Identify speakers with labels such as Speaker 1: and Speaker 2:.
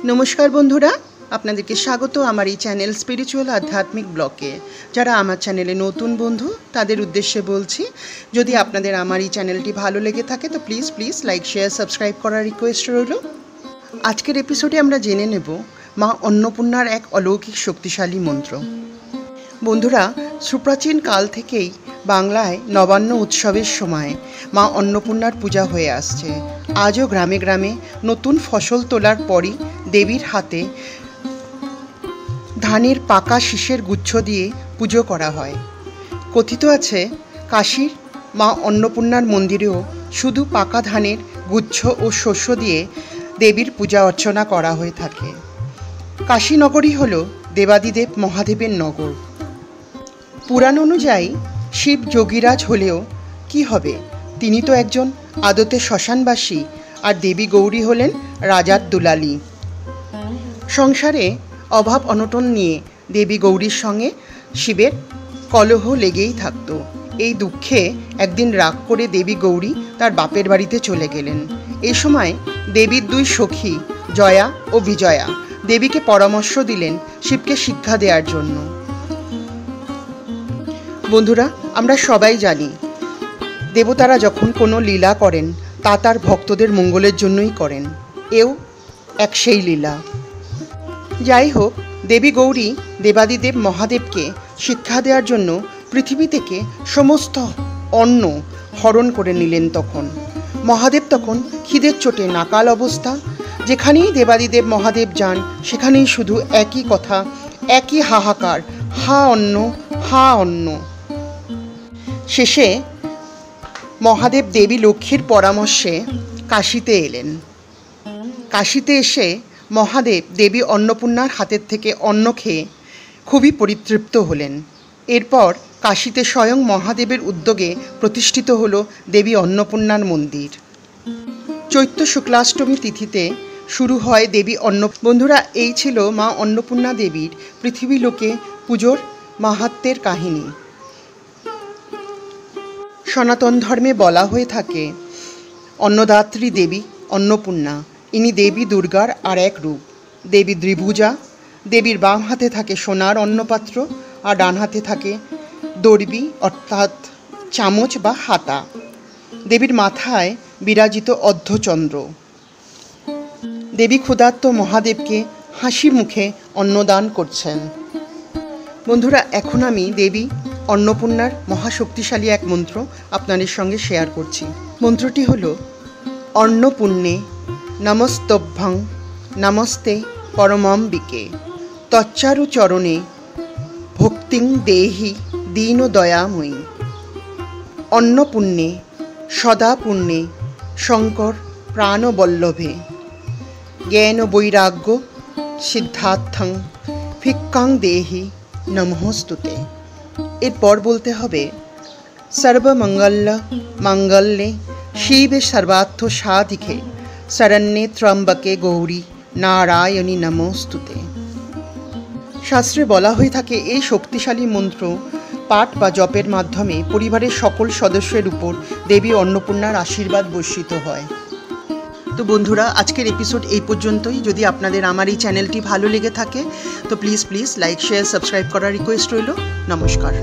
Speaker 1: नमस्कार बंधुरा आपनादेरके स्वागत आमार ई चैनल स्पिरिचुअल आध्यात्मिक ब्लगे। जारा आमार चैनेले नतून बंधु तादेर उद्देश्ये बोलছি, यदि आपनादेर आमार ई चैनलटी भालो लेगे थाके तो please please like share subscribe करार रिक्वेस्ट रइल। आजकेर एपिसोडे आमरा जेने नेब मा अन्नपूर्णार एक अलौकिक शक्तिशाली मंत्र। बंधुरा सुप्राचीन काल थेकेई बांगलाय नबान्न उत्सवेर समय मा अन्नपूर्णार पूजा हये आसছে। आजो ग्रामे ग्रामे नतून फसल तोलार परই देवीर हाथे धानेर पाका शीषेर गुच्छ दिए पुजो करा हय। कथित आछे काशीर मा अन्नपूर्णार मंदिरेও शुधु पाका धानेर गुच्छ और शस्य दिए देवीर पूजा अर्चना करा हये थाके। काशी नगरी हलो देवादिदेव महादेवेर नगर। पुराण अनुयायी शिव जोगीराज हलेও कि हबे, तिनी तो एकजन आदते श्मशानबासी और देवी गौरी हलेन राजार दुलाली। संसारे अभाव अनटन निये देवी गौरीर संगे शिवेर कलह लेगेई थाकतो। এই দুঃখে একদিন রাগ করে দেবী গৌরী তার বাপের বাড়িতে চলে গেলেন। এই সময় দেবীর দুই সখী জয়া ও বিজয়া দেবীকে পরামর্শ দিলেন শিবকে শিক্ষা দেওয়ার জন্য। বন্ধুরা, আমরা সবাই জানি দেবতারা যখন কোনো লীলা করেন তা তার ভক্তদের মঙ্গলের জন্যই করেন। এও এক সেই লীলা। যাই হোক, দেবী গৌরী দেবাদিদেব মহাদেবকে শিক্ষা দেওয়ার জন্য পৃথিবী থেকে সমস্ত অন্ন হরণ করে নিলেন। তখন মহাদেব তখন খিদের চোটে নাকাল অবস্থা। যেখানেই দেবাদিদেব মহাদেব যান সেখানেই শুধু একই কথা, একই হাহাকার, হা অন্ন হা অন্ন। শেষে মহাদেব দেবী লক্ষ্মীর পরামর্শে কাশীতে এলেন। কাশীতে এসে মহাদেব দেবী অন্নপূর্ণার হাতের থেকে অন্ন খেয়ে খুবই পরিতৃপ্ত হলেন। এরপর কাশীতে স্বয়ং মহাদেবের উদ্যোগে প্রতিষ্ঠিত হল দেবী অন্নপূর্ণার মন্দির। চৈত্র শুক্লাষ্টমী তিথিতে শুরু হয় দেবী বন্ধুরা, এই ছিল মা অন্নপূর্ণা দেবীর পৃথিবী লোকে পুজোর মাহাত্ম্যের কাহিনী। সনাতন ধর্মে বলা হয়ে থাকে অন্নদাত্রী দেবী অন্নপূর্ণা, ইনি দেবী দুর্গার আর এক রূপ। দেবী দ্বিভুজা। দেবীর বাম হাতে থাকে সোনার অন্নপাত্র আর ডান হাতে থাকে দর্বি অর্থাৎ চামচ বা হাতা। দেবীর মাথায় বিরাজিত অর্ধচন্দ্র। দেবী ক্ষুধার্ত মহাদেবকে হাসি মুখে অন্নদান করছেন। বন্ধুরা, এখন আমি দেবী অন্নপূর্ণার মহাশক্তিশালী এক মন্ত্র আপনাদের সঙ্গে শেয়ার করছি। মন্ত্রটি হলো অন্নপূর্ণে নমস্তভ্যং নমস্তে পরমাম্বিকে তচ্চারু চরণে ভক্তিং দেহি দীন দয়াময়ী। অন্নপূর্ণে সদা পুণ্যে শঙ্কর প্রাণবল্লভে জ্ঞান বৈরাগ্য সিদ্ধার্থং ভিক্ষাং দেহি নমস্তুতে। এরপর বলতে হবে সর্বমঙ্গল মঙ্গলে শিবে সর্বার্থ সাধিকে শরণ্যে ত্র্যম্বকে গৌরী নারায়ণী নমস্তুতে। শাস্ত্রে বলা হয়ে থাকে এই শক্তিশালী মন্ত্র পাঠ বা জপের মাধ্যমে পরিবারের সকল সদস্যের উপর দেবী অন্নপূর্ণার আশীর্বাদ বর্ষিত হয়। তো বন্ধুরা, আজকের এপিসোড এই পর্যন্তই। যদি আপনাদের আমার এই চ্যানেলটি ভালো লেগে থাকে তো please please like share subscribe করার রিকোয়েস্ট রইল। নমস্কার।